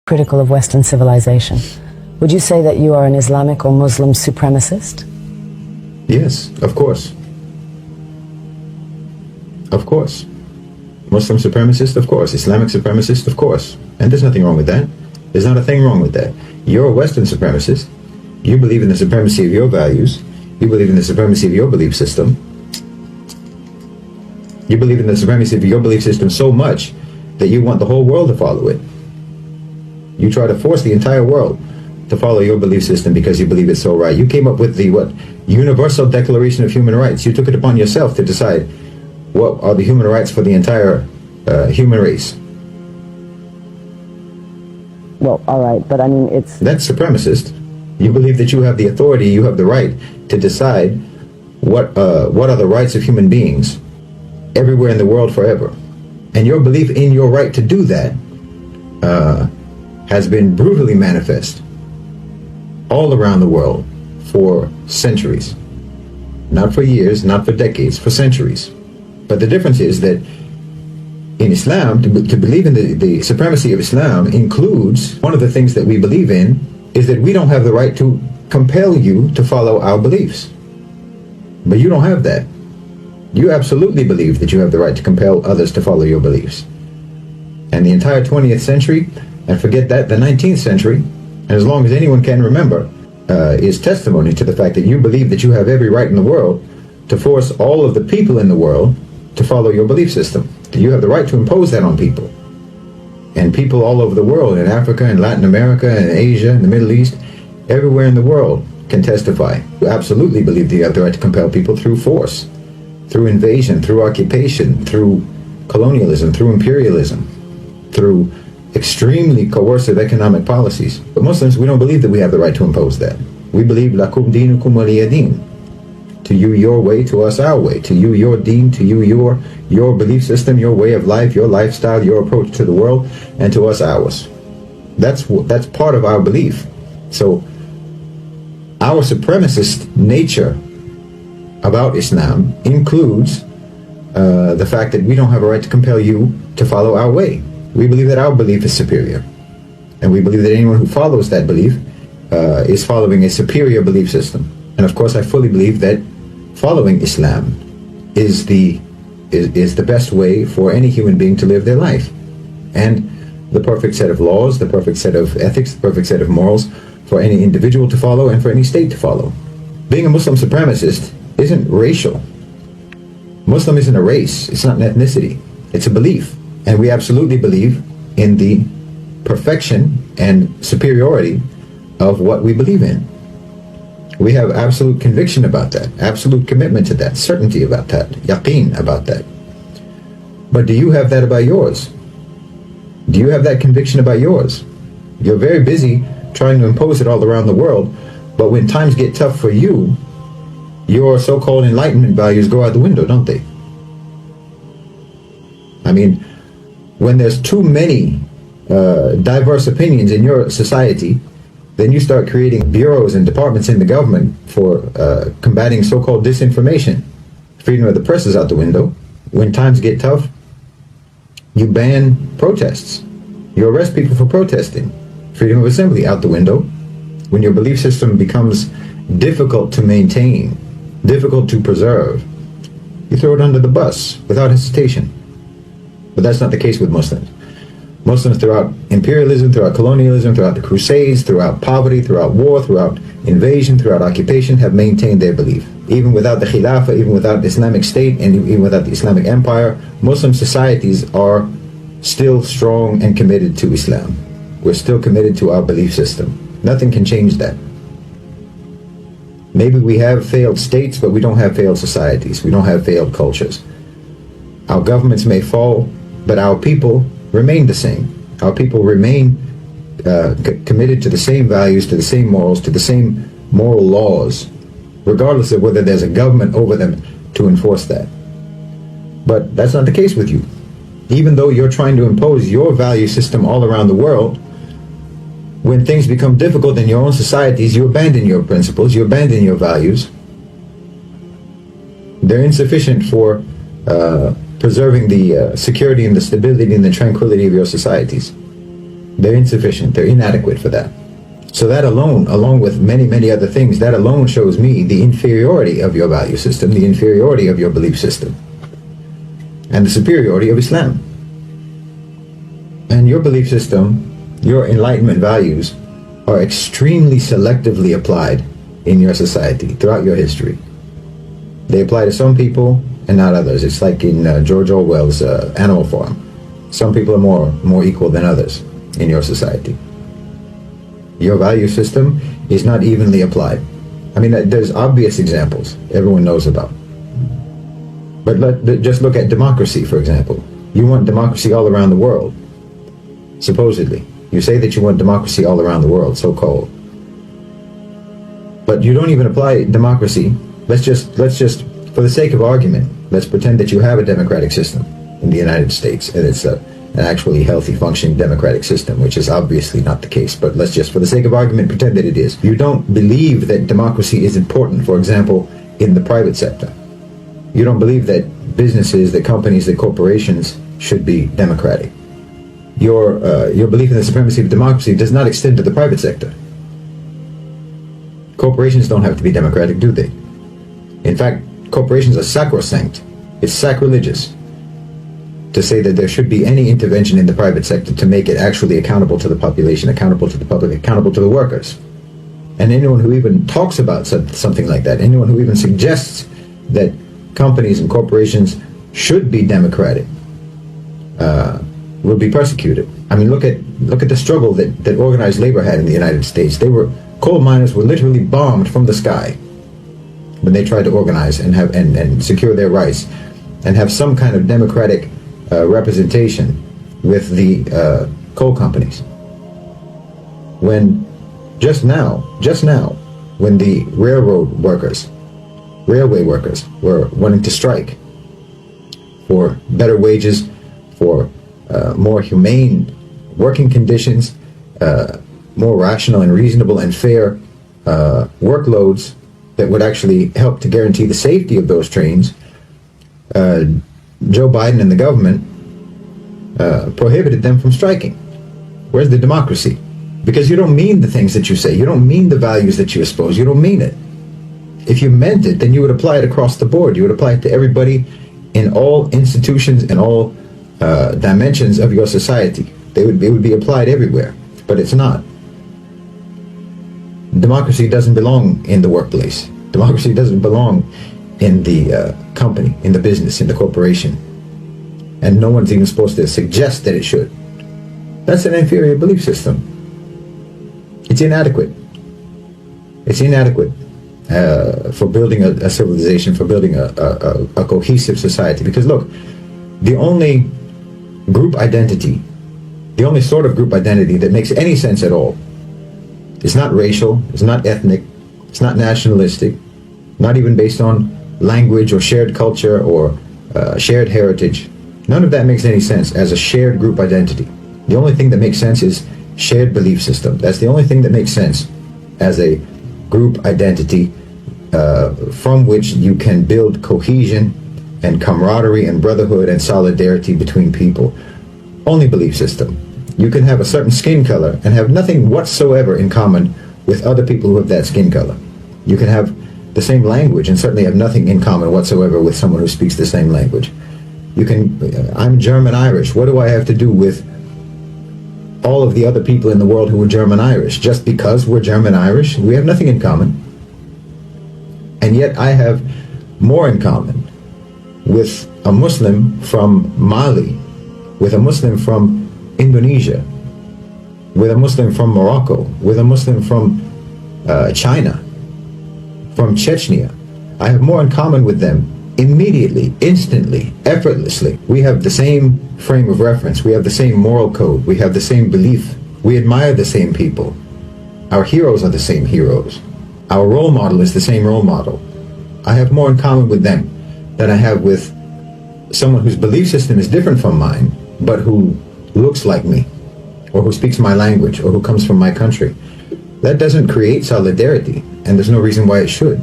critical of Western civilization. Would you say that you are an Islamic or Muslim supremacist? Yes, of course. Of course. Muslim supremacist, of course. Islamic supremacist, of course. And there's nothing wrong with that. There's not a thing wrong with that. You're a Western supremacist. You believe in the supremacy of your values. You believe in the supremacy of your belief system. You believe in the supremacy of your belief system so much that you want the whole world to follow it. You try to force the entire world to follow your belief system because you believe it's so right. You came up with the, Universal Declaration of Human Rights. You took it upon yourself to decide what are the human rights for the entire human race. Well, all right, but I mean, That's supremacist. You believe that you have the authority, you have the right to decide what are the rights of human beings everywhere in the world forever. And your belief in your right to do that has been brutally manifest all around the world for centuries. Not for years, not for decades, for centuries. But the difference is that in Islam, to believe in the supremacy of Islam includes, one of the things that we believe in is that we don't have the right to compel you to follow our beliefs. But you don't have that. You absolutely believe that you have the right to compel others to follow your beliefs. And the entire 20th century, and forget that, the 19th century, and as long as anyone can remember, is testimony to the fact that you believe that you have every right in the world to force all of the people in the world to follow your belief system. That you have the right to impose that on people. And people all over the world, in Africa, in Latin America, in Asia, in the Middle East, everywhere in the world can testify. You absolutely believe that you have the right to compel people through force, through invasion, through occupation, through colonialism, through imperialism, through extremely coercive economic policies. But Muslims, we don't believe that we have the right to impose that. We believe lakum dinukum waliya din. To you your way, to us our way. To you your deen, to you your belief system, your way of life, your lifestyle, your approach to the world, and to us ours. That's part of our belief. So our supremacist nature about Islam includes the fact that we don't have a right to compel you to follow our way. We believe that our belief is superior. And we believe that anyone who follows that belief is following a superior belief system. And of course I fully believe that following Islam is the best way for any human being to live their life. And the perfect set of laws, the perfect set of ethics, the perfect set of morals for any individual to follow and for any state to follow. Being a Muslim supremacist isn't racial. Muslim isn't a race, it's not an ethnicity, it's a belief. And we absolutely believe in the perfection and superiority of what we believe in. We have absolute conviction about that, absolute commitment to that, certainty about that, yaqeen about that. But do you have that about yours? Do you have that conviction about yours? You're very busy trying to impose it all around the world, but when times get tough for you, your so-called enlightenment values go out the window, don't they? I mean, when there's too many diverse opinions in your society, then you start creating bureaus and departments in the government for combating so-called disinformation. Freedom of the press is out the window. When times get tough, you ban protests. You arrest people for protesting. Freedom of assembly out the window. When your belief system becomes difficult to maintain, difficult to preserve, you throw it under the bus without hesitation. But that's not the case with Muslims. Muslims throughout imperialism, throughout colonialism, throughout the Crusades, throughout poverty, throughout war, throughout invasion, throughout occupation, have maintained their belief. Even without the Khilafah, even without the Islamic State, and even without the Islamic Empire, Muslim societies are still strong and committed to Islam. We're still committed to our belief system. Nothing can change that. Maybe we have failed states, but we don't have failed societies. We don't have failed cultures. Our governments may fall, but our people remain the same. Our people remain committed to the same values, to the same morals, to the same moral laws, regardless of whether there's a government over them to enforce that. But that's not the case with you. Even though you're trying to impose your value system all around the world, when things become difficult in your own societies, you abandon your principles, you abandon your values. They're insufficient for preserving the security and the stability and the tranquility of your societies. They're insufficient. They're inadequate for that. So that alone, along with many, many other things, that alone shows me the inferiority of your value system, the inferiority of your belief system, and the superiority of Islam. And your belief system, your enlightenment values, are extremely selectively applied in your society throughout your history. They apply to some people and not others. It's like in George Orwell's Animal Farm. Some people are more equal than others in your society. Your value system is not evenly applied. I mean, there's obvious examples everyone knows about. But just look at democracy, for example. You want democracy all around the world, supposedly. You say that you want democracy all around the world, so-called. But you don't even apply democracy. Let's just, for the sake of argument, let's pretend that you have a democratic system in the United States, and it's an actually healthy, functioning democratic system, which is obviously not the case. But let's just, for the sake of argument, pretend that it is. You don't believe that democracy is important, for example, in the private sector. You don't believe that businesses, that companies, that corporations should be democratic. Your belief in the supremacy of democracy does not extend to the private sector. Corporations don't have to be democratic, do they? In fact, corporations are sacrosanct. It's sacrilegious to say that there should be any intervention in the private sector to make it actually accountable to the population, accountable to the public, accountable to the workers. And anyone who even talks about something like that, anyone who even suggests that companies and corporations should be democratic, will be persecuted. I mean, look at the struggle that organized labor had in the United States. Coal miners were literally bombed from the sky when they tried to organize and secure their rights and have some kind of democratic representation with the coal companies. When just now, when the railway workers were wanting to strike for better wages, for more humane working conditions, more rational and reasonable and fair workloads that would actually help to guarantee the safety of those trains, Joe Biden and the government prohibited them from striking. Where's the democracy? Because you don't mean the things that you say. You don't mean the values that you espouse. You don't mean it. If you meant it, then you would apply it across the board. You would apply it to everybody in all institutions and all dimensions of your society. It would be applied everywhere, but it's not. Democracy doesn't belong in the workplace. Democracy doesn't belong in the company, in the business, in the corporation. And no one's even supposed to suggest that it should. That's an inferior belief system. It's inadequate. It's inadequate for building a civilization, for building a cohesive society. Because look, the only group identity, the only sort of group identity that makes any sense at all, it's not racial, it's not ethnic, it's not nationalistic, not even based on language or shared culture or shared heritage. None of that makes any sense as a shared group identity. The only thing that makes sense is shared belief system. That's the only thing that makes sense as a group identity from which you can build cohesion and camaraderie and brotherhood and solidarity between people. Only belief system. You can have a certain skin color and have nothing whatsoever in common with other people who have that skin color. You can have the same language and certainly have nothing in common whatsoever with someone who speaks the same language. You can, I'm German Irish. What do I have to do with all of the other people in the world who are German Irish? Just because we're German Irish? We have nothing in common. And yet I have more in common with a Muslim from Mali, with a Muslim from Indonesia, with a Muslim from Morocco, with a Muslim from China, from Chechnya. I have more in common with them immediately, instantly, effortlessly. We have the same frame of reference. We have the same moral code. We have the same belief. We admire the same people. Our heroes are the same heroes. Our role model is the same role model. I have more in common with them than I have with someone whose belief system is different from mine, but who looks like me, or who speaks my language, or who comes from my country. That doesn't create solidarity, and there's no reason why it should.